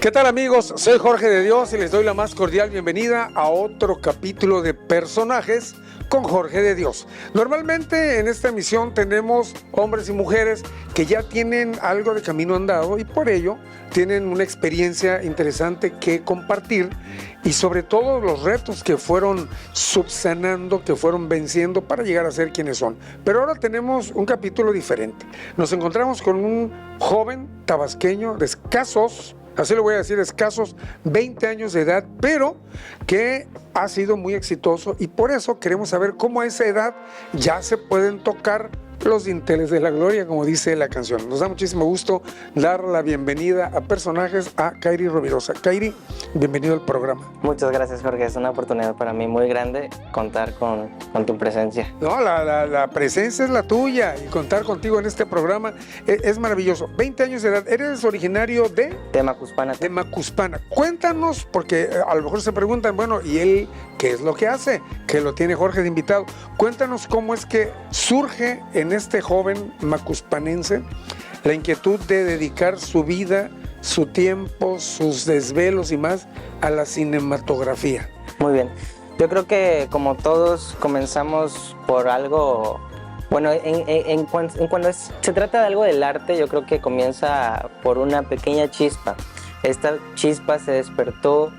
¿Qué tal, amigos? Soy Jorge de Dios y les doy la más cordial bienvenida a otro capítulo de Personajes con Jorge de Dios. Normalmente en esta emisión tenemos hombres y mujeres que ya tienen algo de camino andado y por ello tienen una experiencia interesante que compartir y sobre todo los retos que fueron subsanando, que fueron venciendo para llegar a ser quienes son. Pero ahora tenemos un capítulo diferente. Nos encontramos con un joven tabasqueño de escasos, así lo voy a decir, escasos 20 años de edad, pero que ha sido muy exitoso y por eso queremos saber cómo a esa edad ya se pueden tocar los dinteles de la gloria, como dice la canción. Nos da muchísimo gusto dar la bienvenida a Personajes a Kairi Rovirosa. Kairi, bienvenido al programa. Muchas gracias, Jorge. Es una oportunidad para mí muy grande contar con tu presencia. No, la presencia es la tuya y contar contigo en este programa es maravilloso. 20 años de edad, ¿eres originario de? De Macuspana. De Macuspana. Cuéntanos, porque a lo mejor se preguntan, bueno, ¿y él qué es lo que hace? Que lo tiene Jorge de invitado. Cuéntanos cómo es que surge en este joven macuspanense la inquietud de dedicar su vida, su tiempo, sus desvelos y más a la cinematografía. Muy bien. Yo creo que como todos comenzamos por algo, bueno, cuando se trata de algo del arte, yo creo que comienza por una pequeña chispa. Esta chispa se despertó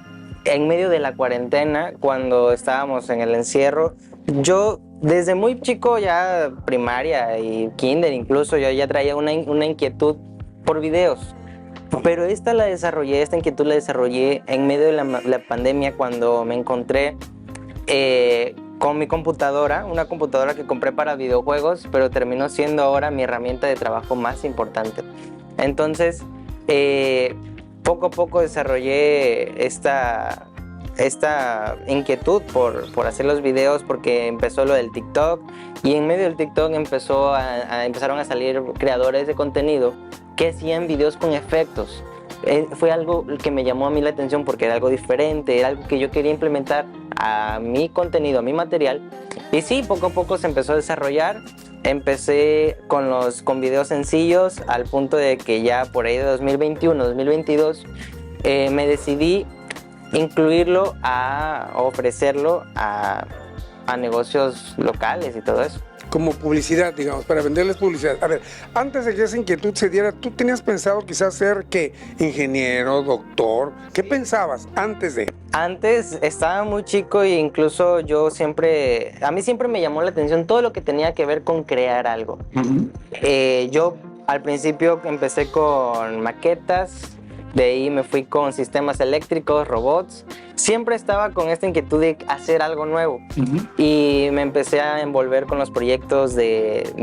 en medio de la cuarentena, cuando estábamos en el encierro. Yo desde muy chico, ya primaria y kinder incluso, yo ya traía una inquietud por videos. Pero esta inquietud la desarrollé en medio de la pandemia, cuando me encontré con mi computadora, una computadora que compré para videojuegos, pero terminó siendo ahora mi herramienta de trabajo más importante. Entonces, poco a poco desarrollé esta inquietud por hacer los videos, porque empezó lo del TikTok y en medio del TikTok empezaron a salir creadores de contenido que hacían videos con efectos. Fue algo que me llamó a mí la atención porque era algo diferente, era algo que yo quería implementar a mi contenido, a mi material. Y sí, poco a poco se empezó a desarrollar. Empecé con videos sencillos, al punto de que ya por ahí de 2021, 2022 me decidí incluirlo ofrecerlo a negocios locales y todo eso. Como publicidad, digamos, para venderles publicidad. A ver, antes de que esa inquietud se diera, ¿tú tenías pensado quizás ser qué? ¿Ingeniero, doctor? ¿Qué pensabas antes de? Antes estaba muy chico e incluso a mí siempre me llamó la atención todo lo que tenía que ver con crear algo. Yo al principio empecé con maquetas, de ahí me fui con sistemas eléctricos, robots. Siempre estaba con esta inquietud de hacer algo nuevo. Y me empecé a envolver con los proyectos de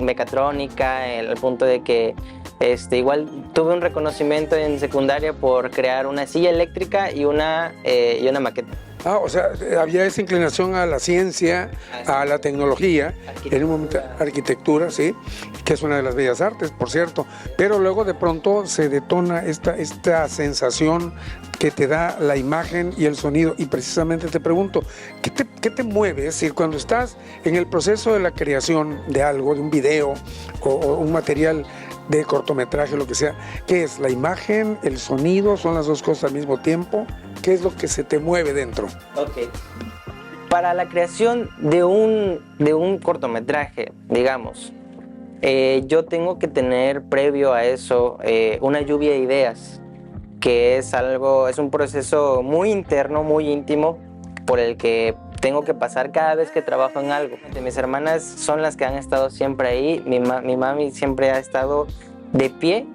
mecatrónica, al punto de que igual tuve un reconocimiento en secundaria por crear una silla eléctrica y una maqueta. Ah, o sea, había esa inclinación a la ciencia, a la tecnología, en un momento arquitectura, sí, que es una de las bellas artes, por cierto, pero luego de pronto se detona esta sensación que te da la imagen y el sonido, y precisamente te pregunto, ¿qué te mueve? Es decir, cuando estás en el proceso de la creación de algo, de un video o un material de cortometraje, lo que sea, ¿qué es? ¿La imagen, el sonido? ¿Son las dos cosas al mismo tiempo? ¿Qué es lo que se te mueve dentro? Ok. Para la creación de un cortometraje, digamos, yo tengo que tener previo a eso una lluvia de ideas, que es un proceso muy interno, muy íntimo, por el que tengo que pasar cada vez que trabajo en algo. Mis hermanas son las que han estado siempre ahí. Mi mami siempre ha estado de pie,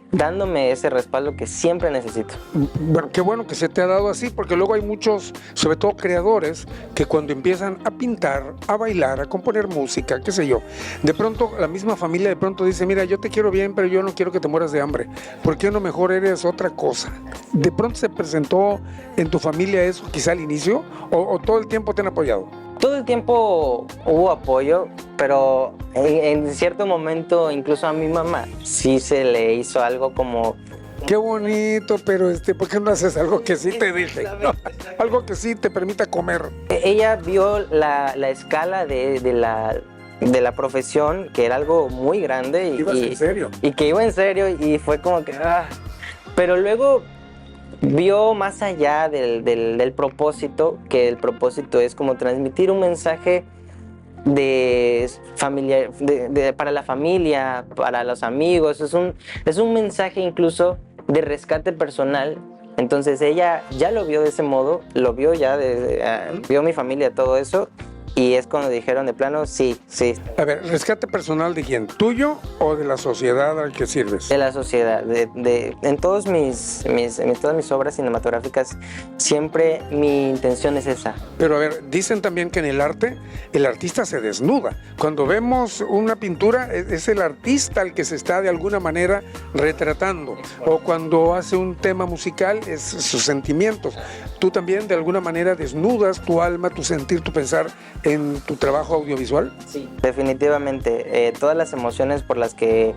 dándome ese respaldo que siempre necesito. Bueno, qué bueno que se te ha dado así, porque luego hay muchos, sobre todo creadores, que cuando empiezan a pintar, a bailar, a componer música, qué sé yo, de pronto la misma familia de pronto dice, mira, yo te quiero bien, pero yo no quiero que te mueras de hambre, ¿por qué no mejor eres otra cosa? ¿De pronto se presentó en tu familia eso quizá al inicio o todo el tiempo te han apoyado? Todo el tiempo hubo apoyo, pero en cierto momento incluso a mi mamá sí se le hizo algo como... Qué bonito, pero ¿por qué no haces algo que sí te dije? ¿No? Algo que sí te permita comer. Ella vio la escala de la profesión, que era algo muy grande. ¿Ibas en serio? Y que iba en serio y fue como que... Pero luego vio más allá del propósito, que el propósito es como transmitir un mensaje de familia, para la familia, para los amigos. Es un mensaje incluso de rescate personal. Entonces ella ya lo vio de ese modo, lo vio ya, vio mi familia, todo eso. Y es cuando dijeron de plano, sí. A ver, ¿rescate personal de quién? ¿Tuyo o de la sociedad al que sirves? De la sociedad. En todas mis obras cinematográficas, siempre mi intención es esa. Pero a ver, dicen también que en el arte, el artista se desnuda. Cuando vemos una pintura, es el artista el que se está de alguna manera retratando. O cuando hace un tema musical, es sus sentimientos. Tú también de alguna manera desnudas tu alma, tu sentir, tu pensar en tu trabajo audiovisual. Sí, definitivamente. Todas las emociones con las que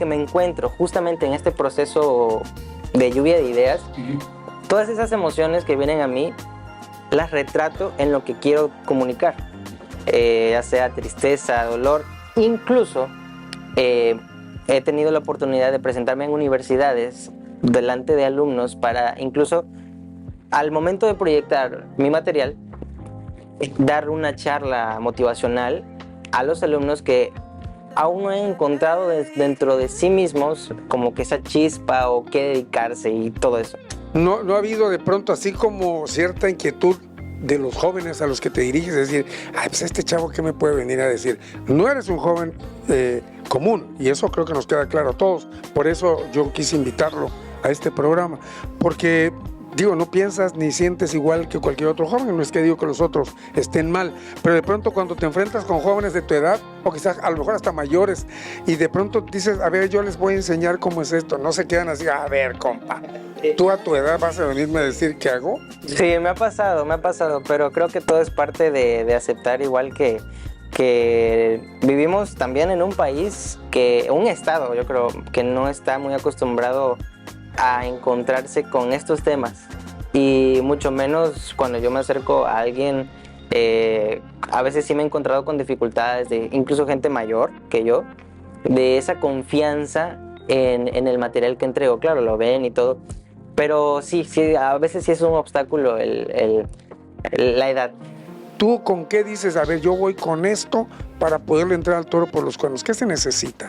me encuentro justamente en este proceso de lluvia de ideas, todas esas emociones que vienen a mí, las retrato en lo que quiero comunicar, ya sea tristeza, dolor. Incluso he tenido la oportunidad de presentarme en universidades delante de alumnos para incluso al momento de proyectar mi material, dar una charla motivacional a los alumnos que aún no han encontrado dentro de sí mismos como que esa chispa o qué dedicarse y todo eso. ¿No ha habido de pronto así como cierta inquietud de los jóvenes a los que te diriges? Es decir, ay, pues este chavo, ¿qué me puede venir a decir? No eres un joven común, y eso creo que nos queda claro a todos. Por eso yo quise invitarlo a este programa, porque digo, no piensas ni sientes igual que cualquier otro joven. No es que digo que los otros estén mal, pero de pronto cuando te enfrentas con jóvenes de tu edad, o quizás a lo mejor hasta mayores, y de pronto dices, a ver, yo les voy a enseñar cómo es esto, no se quedan así, a ver, compa, ¿tú a tu edad vas a venirme a decir qué hago? Sí, me ha pasado, pero creo que todo es parte de aceptar, igual que vivimos también en un país, un estado, yo creo, que no está muy acostumbrado a encontrarse con estos temas, y mucho menos cuando yo me acerco a alguien. A veces sí me he encontrado con dificultades de incluso gente mayor que yo, de esa confianza en el material que entrego. Claro, lo ven y todo, pero sí, a veces sí es un obstáculo la edad. ¿Tú con qué dices, a ver, yo voy con esto para poderle entrar al toro por los cuernos? ¿Qué se necesita?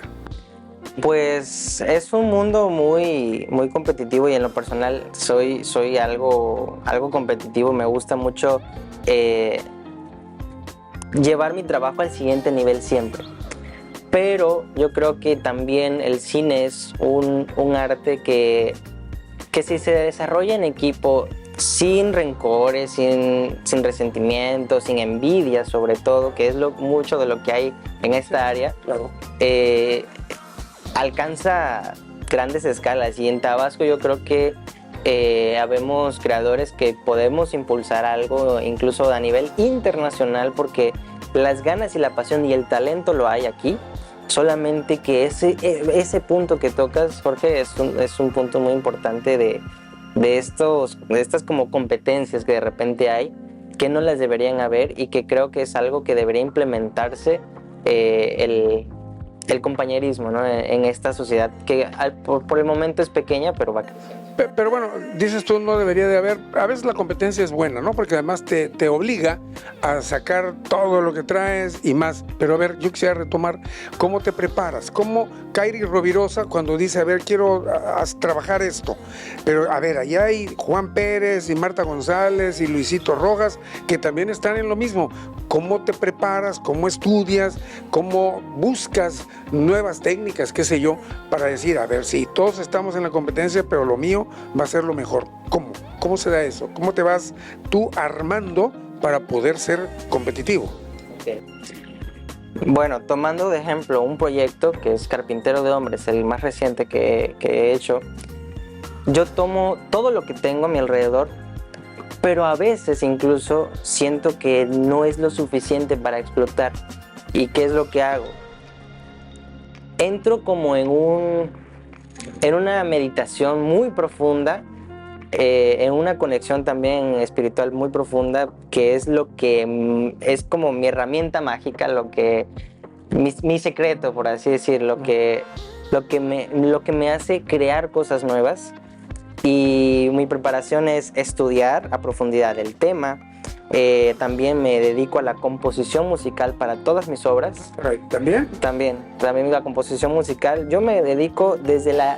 Pues es un mundo muy, muy competitivo, y en lo personal soy algo competitivo. Me gusta mucho llevar mi trabajo al siguiente nivel siempre. Pero yo creo que también el cine es un arte que si se desarrolla en equipo, sin rencores, sin resentimientos, sin envidia sobre todo, que es mucho de lo que hay en esta área, Claro. Alcanza grandes escalas. Y en Tabasco yo creo que habemos creadores que podemos impulsar algo incluso a nivel internacional, porque las ganas y la pasión y el talento lo hay aquí. Solamente que ese punto que tocas, Jorge, es un punto muy importante de estas como competencias que de repente hay, que no las deberían haber, y que creo que es algo que debería implementarse, el compañerismo, ¿no? En esta sociedad que por el momento es pequeña, pero va a crecer. Pero bueno, dices tú, no debería de haber. A veces la competencia es buena, ¿no? Porque además te obliga a sacar todo lo que traes y más. Pero a ver, yo quisiera retomar, ¿cómo te preparas? ¿Cómo Kairi Rovirosa cuando dice, a ver, quiero trabajar esto? Pero a ver, allá hay Juan Pérez y Marta González y Luisito Rojas, que también están en lo mismo. ¿Cómo te preparas? ¿Cómo estudias? ¿Cómo buscas nuevas técnicas, qué sé yo, para decir, a ver, sí, todos estamos en la competencia, pero lo mío va a ser lo mejor? ¿Cómo se da eso? ¿Cómo te vas tú armando para poder ser competitivo? Okay. Bueno, tomando de ejemplo un proyecto que es Carpintero de Hombres, el más reciente que he hecho, yo tomo todo lo que tengo a mi alrededor, pero a veces incluso siento que no es lo suficiente para explotar. ¿Y qué es lo que hago? Entro como en una meditación muy profunda, en una conexión también espiritual muy profunda, que es lo que es como mi herramienta mágica, mi secreto, por así decir, lo que me hace crear cosas nuevas. y mi preparación es estudiar a profundidad el tema. También me dedico a la composición musical para todas mis obras. ¿También? También la composición musical. Yo me dedico desde la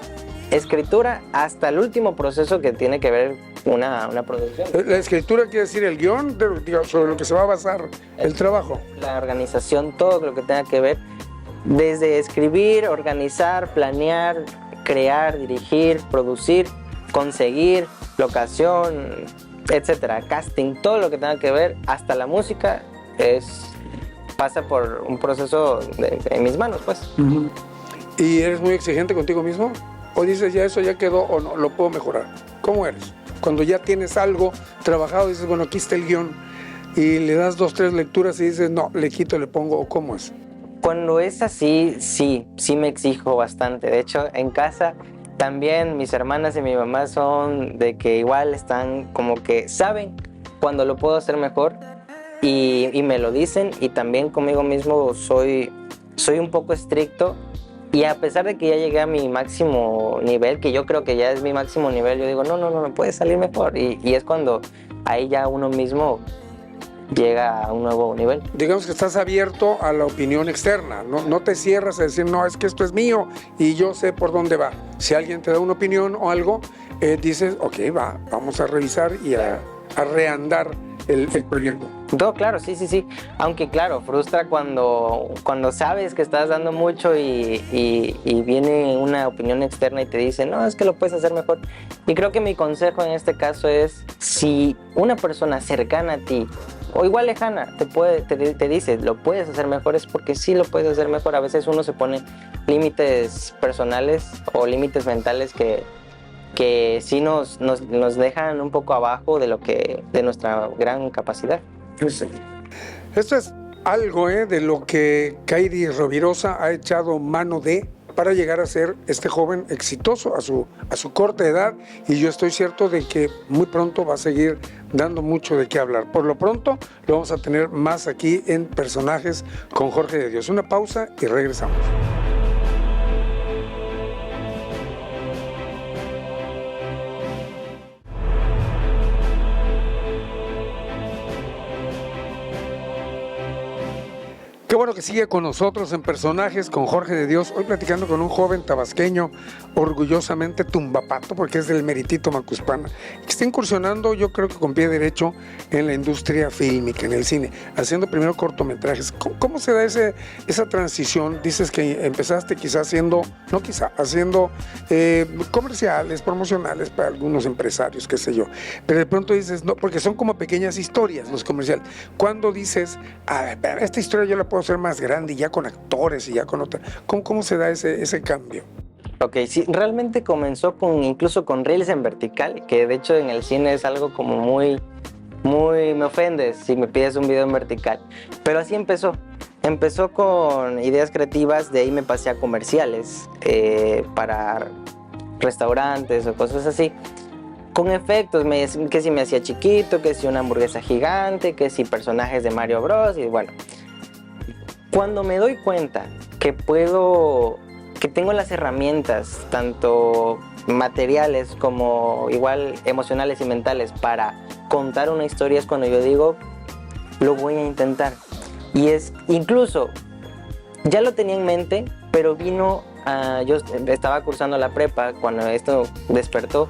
escritura hasta el último proceso que tiene que ver una producción. La escritura quiere decir el guión sobre lo que se va a basar el trabajo. La organización, todo lo que tenga que ver, desde escribir, organizar, planear, crear, dirigir, producir, conseguir, locación, etcétera, casting, todo lo que tenga que ver, hasta la música, pasa por un proceso en mis manos, pues. ¿Y eres muy exigente contigo mismo? ¿O dices, ya eso ya quedó o no, lo puedo mejorar? ¿Cómo eres? Cuando ya tienes algo trabajado, dices, bueno, aquí está el guión, y le das 2, 3 lecturas y dices, no, le quito, le pongo, ¿o cómo es? Cuando es así, sí me exijo bastante. De hecho, en casa también mis hermanas y mi mamá son de que igual están como que saben cuando lo puedo hacer mejor y me lo dicen, y también conmigo mismo soy un poco estricto, y a pesar de que ya llegué a mi máximo nivel, que yo creo que ya es mi máximo nivel, yo digo, no, me puede salir mejor, y es cuando ahí ya uno mismo llega a un nuevo nivel. Digamos que estás abierto a la opinión externa, no te cierras a decir, no, es que esto es mío y yo sé por dónde va. Si alguien te da una opinión o algo, dices, ok, vamos a revisar y a reandar el proyecto. No, claro, sí. Aunque claro, frustra cuando sabes que estás dando mucho y viene una opinión externa y te dice, no, es que lo puedes hacer mejor. Y creo que mi consejo en este caso es, si una persona cercana a ti, o igual lejana, te dice, lo puedes hacer mejor, es porque sí lo puedes hacer mejor. A veces uno se pone límites personales o límites mentales que sí nos dejan un poco abajo de nuestra gran capacidad. Esto es algo de lo que Kairi Rovirosa ha echado mano para llegar a ser este joven exitoso a su corta edad, y yo estoy cierto de que muy pronto va a seguir dando mucho de qué hablar. Por lo pronto lo vamos a tener más aquí en Personajes con Jorge de Dios. Una pausa y regresamos. Qué bueno que sigue con nosotros en Personajes con Jorge de Dios. Hoy platicando con un joven tabasqueño, orgullosamente tumbapato, porque es del Meritito Macuspana, que está incursionando, yo creo que con pie derecho, en la industria fílmica, en el cine, haciendo primero cortometrajes. ¿Cómo se da esa transición? Dices que empezaste haciendo comerciales, promocionales para algunos empresarios, qué sé yo, pero de pronto dices, no, porque son como pequeñas historias los comerciales. ¿Cuándo dices, esta historia yo la puedo hacer más grande y ya con actores y ya con otra? ¿Cómo se da ese cambio? Ok, sí, realmente comenzó incluso con reels en vertical, que de hecho en el cine es algo como muy, me ofendes si me pides un video en vertical, pero así empezó. Empezó con ideas creativas, de ahí me pasé a comerciales para restaurantes o cosas así, con efectos, que si me hacía chiquito, que si una hamburguesa gigante, que si personajes de Mario Bros. Y bueno, cuando me doy cuenta que tengo las herramientas, tanto materiales como igual emocionales y mentales, para contar una historia, es cuando yo digo, lo voy a intentar. Y incluso, ya lo tenía en mente, pero yo estaba cursando la prepa cuando esto despertó.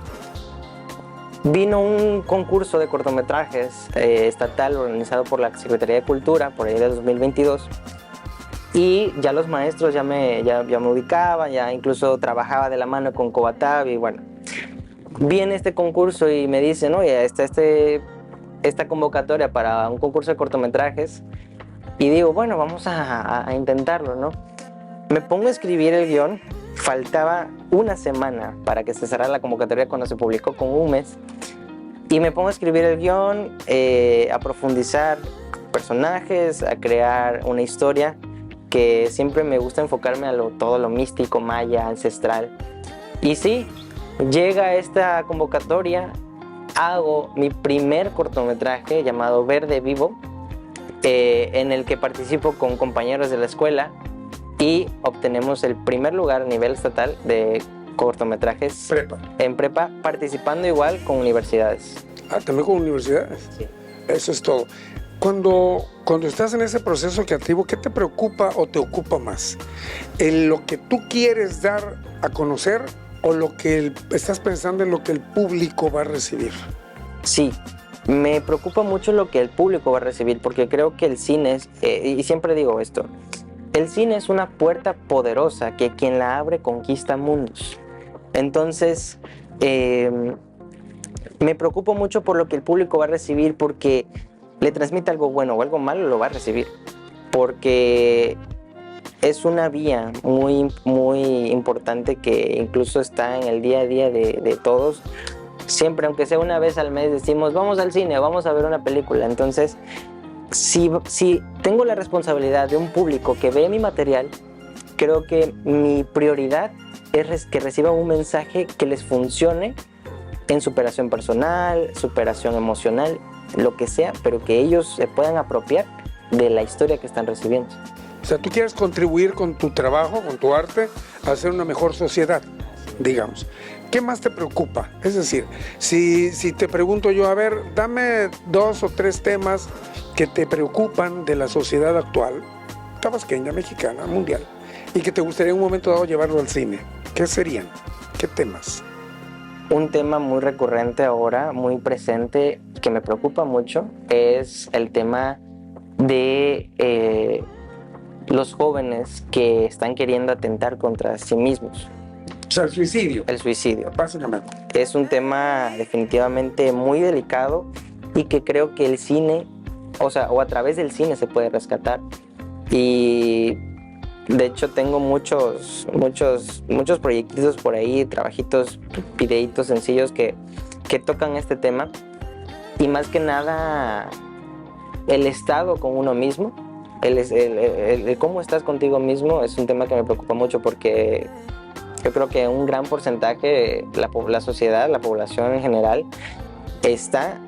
Vino un concurso de cortometrajes estatal organizado por la Secretaría de Cultura por ahí de 2022, y ya los maestros ya me ubicaban, ya incluso trabajaba de la mano con Cobatab, y bueno, viene este concurso y me dicen, oye, esta convocatoria para un concurso de cortometrajes, y digo, bueno, vamos a intentarlo, ¿no? Me pongo a escribir el guión, faltaba una semana para que se cerrara la convocatoria cuando se publicó, con un mes, y me pongo a escribir el guión, a profundizar personajes, a crear una historia, que siempre me gusta enfocarme a todo lo místico, maya, ancestral. Y sí, llega esta convocatoria, hago mi primer cortometraje llamado Verde Vivo, en el que participo con compañeros de la escuela y obtenemos el primer lugar a nivel estatal de cortometrajes Prepa. en prepa, participando igual con universidades. Ah, también con universidades. Sí. Eso es todo. Cuando estás en ese proceso creativo, ¿qué te preocupa o te ocupa más? ¿Lo que tú quieres dar a conocer o lo que estás pensando en lo que el público va a recibir? Sí, me preocupa mucho lo que el público va a recibir, porque creo que el cine es, y siempre digo esto, el cine es una puerta poderosa que quien la abre conquista mundos. Entonces, me preocupo mucho por lo que el público va a recibir, porque le transmite algo bueno o algo malo, lo va a recibir, porque es una vía muy, muy importante que incluso está en el día a día de todos. Siempre, aunque sea una vez al mes, decimos vamos al cine, vamos a ver una película. Entonces, si tengo la responsabilidad de un público que ve mi material, creo que mi prioridad es que reciban un mensaje que les funcione en superación personal, superación emocional, lo que sea, pero que ellos se puedan apropiar de la historia que están recibiendo. O sea, tú quieres contribuir con tu trabajo, con tu arte, a hacer una mejor sociedad, digamos. ¿Qué más te preocupa? Es decir, si te pregunto yo, a ver, dame 2 o 3 temas que te preocupan de la sociedad actual, tabasqueña, mexicana, mundial, y que te gustaría en un momento dado llevarlo al cine, ¿qué serían? ¿Qué temas? Un tema muy recurrente ahora, muy presente, que me preocupa mucho, es el tema de los jóvenes que están queriendo atentar contra sí mismos. O sea, el suicidio. El suicidio. Básicamente. Es un tema definitivamente muy delicado y que creo que el cine, o a través del cine se puede rescatar. Y de hecho tengo muchos proyectitos por ahí, trabajitos, videitos sencillos que tocan este tema. Y más que nada, el estado con uno mismo, el cómo estás contigo mismo es un tema que me preocupa mucho, porque yo creo que un gran porcentaje, la sociedad, la población en general, está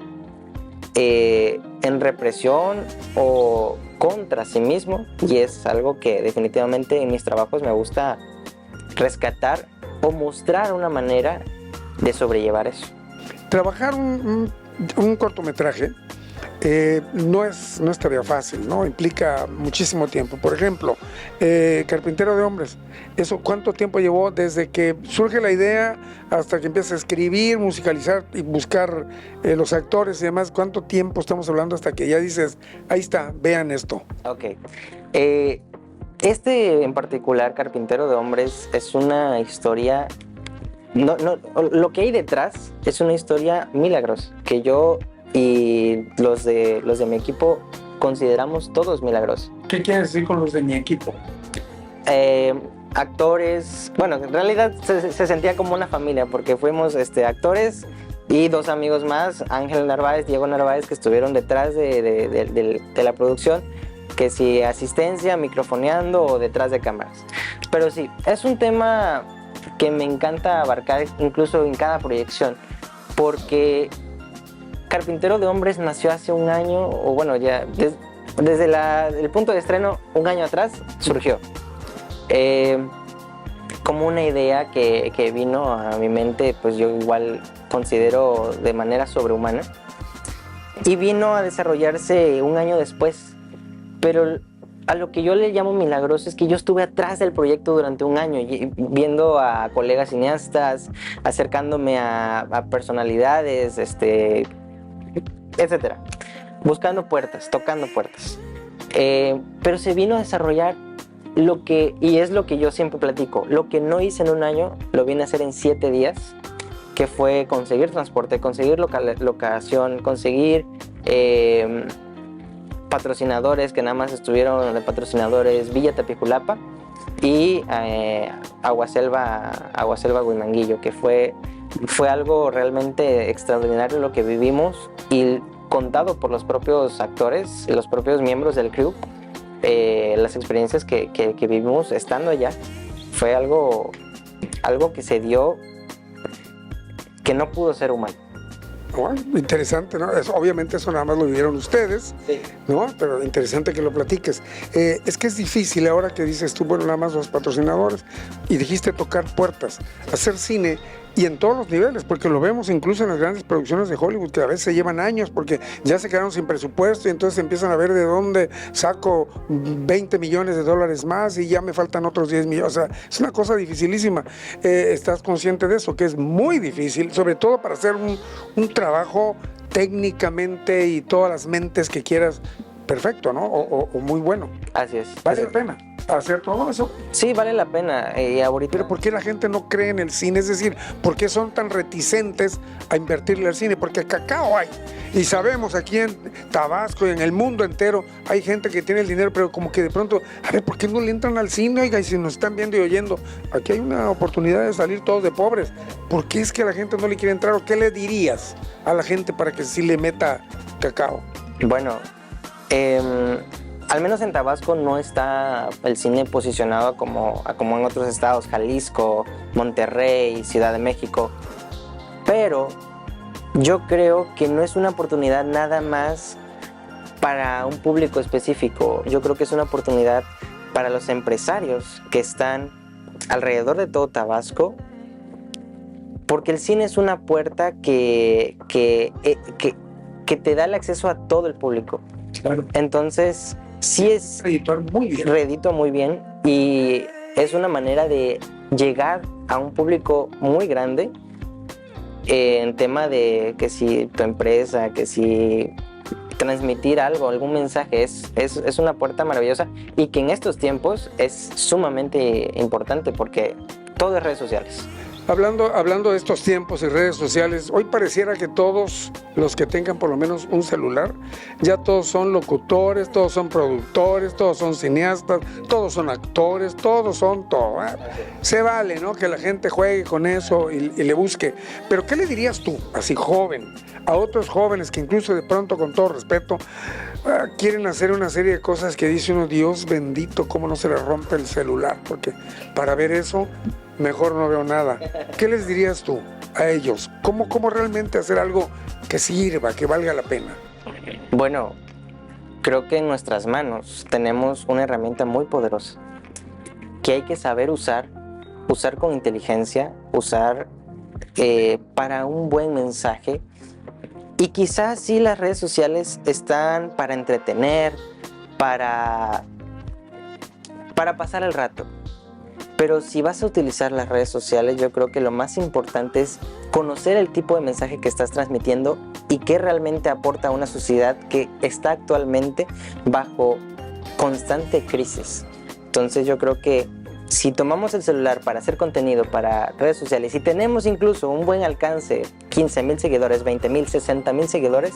en represión o contra sí mismo, y es algo que definitivamente en mis trabajos me gusta rescatar o mostrar una manera de sobrellevar eso. Trabajar un cortometraje no es tarea fácil, ¿no? Implica muchísimo tiempo. Por ejemplo, Carpintero de Hombres, ¿eso cuánto tiempo llevó desde que surge la idea hasta que empiezas a escribir, musicalizar y buscar los actores y demás? ¿Cuánto tiempo estamos hablando hasta que ya dices, ahí está, vean esto? Ok. Este en particular, Carpintero de Hombres, es una historia... lo que hay detrás es una historia milagrosa, que yo y los de mi equipo consideramos todos milagrosos. ¿Qué quieres decir con los de mi equipo? Actores, bueno, en realidad se sentía como una familia, porque fuimos actores y 2 amigos más, Ángel Narváez, Diego Narváez, que estuvieron detrás de la producción, que si asistencia, microfoneando o detrás de cámaras. Pero sí, es un tema que me encanta abarcar incluso en cada proyección, porque Carpintero de Hombres nació hace un año, o bueno, ya desde el punto de estreno, un año atrás, surgió. Como una idea que vino a mi mente, pues yo igual considero de manera sobrehumana, y vino a desarrollarse un año después. Pero a lo que yo le llamo milagroso es que yo estuve atrás del proyecto durante un año, viendo a colegas cineastas, acercándome a personalidades, etcétera, buscando puertas, tocando puertas. Pero se vino a desarrollar y es lo que yo siempre platico, lo que no hice en un año, lo vine a hacer en 7 días, que fue conseguir transporte, conseguir locación, conseguir patrocinadores, que nada más estuvieron de patrocinadores Villa Tapiculapa y Aguaselva Huimanguillo, que fue algo realmente extraordinario lo que vivimos, y contado por los propios actores, los propios miembros del crew, las experiencias que vivimos estando allá, fue algo que se dio que no pudo ser humano. Bueno, interesante, ¿no? Obviamente eso nada más lo vivieron ustedes, Sí. ¿no? Pero interesante que lo platiques. Es que es difícil ahora que dices tú, bueno, nada más los patrocinadores, y dijiste tocar puertas, hacer cine, y en todos los niveles, porque lo vemos incluso en las grandes producciones de Hollywood, que a veces se llevan años porque ya se quedaron sin presupuesto y entonces empiezan a ver de dónde saco 20 millones de dólares más y ya me faltan otros 10 millones. O sea, es una cosa dificilísima. ¿Estás consciente de eso? Que es muy difícil, sobre todo para hacer un trabajo técnicamente y todas las mentes que quieras perfecto, ¿no? O muy bueno. Así es. Vale la pena hacer todo eso. Sí, vale la pena. Ahorita... Pero ¿por qué la gente no cree en el cine? Es decir, ¿por qué son tan reticentes a invertirle al cine? Porque cacao hay. Y sabemos aquí en Tabasco y en el mundo entero hay gente que tiene el dinero, pero como que de pronto, a ver, ¿por qué no le entran al cine? Oiga, y si nos están viendo y oyendo, aquí hay una oportunidad de salir todos de pobres. ¿Por qué es que la gente no le quiere entrar? ¿O qué le dirías a la gente para que sí le meta cacao? Bueno, al menos en Tabasco no está el cine posicionado como en otros estados, Jalisco, Monterrey, Ciudad de México. Pero yo creo que no es una oportunidad nada más para un público específico. Yo creo que es una oportunidad para los empresarios que están alrededor de todo Tabasco, porque el cine es una puerta que te da el acceso a todo el público. Claro. Entonces, sí es Redituar muy bien. redito muy bien y es una manera de llegar a un público muy grande en tema de que si tu empresa, que si transmitir algo, algún mensaje, es una puerta maravillosa y que en estos tiempos es sumamente importante porque todo es redes sociales. Hablando de estos tiempos y redes sociales, hoy pareciera que todos los que tengan por lo menos un celular, ya todos son locutores, todos son productores, todos son cineastas, todos son actores, todos son todo. Se vale, ¿no? Que la gente juegue con eso y le busque. Pero ¿qué le dirías tú, así joven, a otros jóvenes que incluso de pronto, con todo respeto, quieren hacer una serie de cosas que dice uno, Dios bendito, cómo no se le rompe el celular? Porque para ver eso, mejor no veo nada. ¿Qué les dirías tú a ellos? ¿Cómo realmente hacer algo que sirva, que valga la pena? Bueno, creo que en nuestras manos tenemos una herramienta muy poderosa que hay que saber usar con inteligencia, usar para un buen mensaje. Y quizás sí las redes sociales están para entretener, para pasar el rato. Pero si vas a utilizar las redes sociales, yo creo que lo más importante es conocer el tipo de mensaje que estás transmitiendo y qué realmente aporta a una sociedad que está actualmente bajo constante crisis. Entonces yo creo que si tomamos el celular para hacer contenido para redes sociales y tenemos incluso un buen alcance, 15,000 seguidores, 20,000, 60,000 seguidores,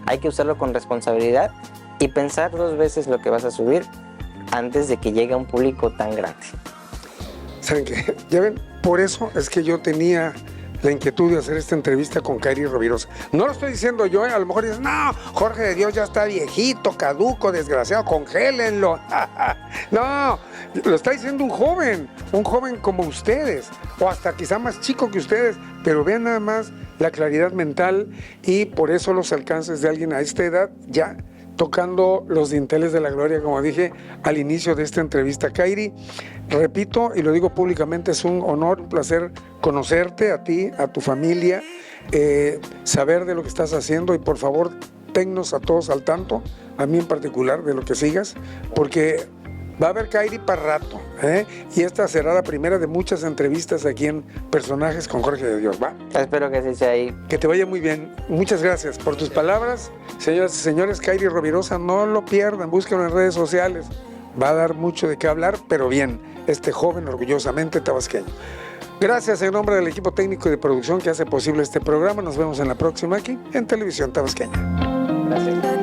hay que usarlo con responsabilidad y pensar 2 veces lo que vas a subir antes de que llegue a un público tan grande. ¿Saben qué? Ya ven, por eso es que yo tenía la inquietud de hacer esta entrevista con Kairy Rovirosa. No lo estoy diciendo yo, a lo mejor dices, no, Jorge de Dios ya está viejito, caduco, desgraciado, congélenlo. No, lo está diciendo un joven como ustedes, o hasta quizá más chico que ustedes, pero vean nada más la claridad mental y por eso los alcances de alguien a esta edad ya tocando los dinteles de la gloria, como dije al inicio de esta entrevista. Kairy, repito y lo digo públicamente, es un honor, un placer conocerte, a ti, a tu familia, saber de lo que estás haciendo y por favor, tennos a todos al tanto, a mí en particular, de lo que sigas, porque va a haber Kairy para rato, y esta será la primera de muchas entrevistas aquí en Personajes con Jorge de Dios, ¿va? Espero que así sea ahí. Que te vaya muy bien. Muchas gracias por tus palabras. Señoras y señores, Kairy Rovirosa, no lo pierdan, búsquenlo en redes sociales. Va a dar mucho de qué hablar, pero bien, este joven orgullosamente tabasqueño. Gracias en nombre del equipo técnico y de producción que hace posible este programa. Nos vemos en la próxima aquí en Televisión Tabasqueña. Gracias.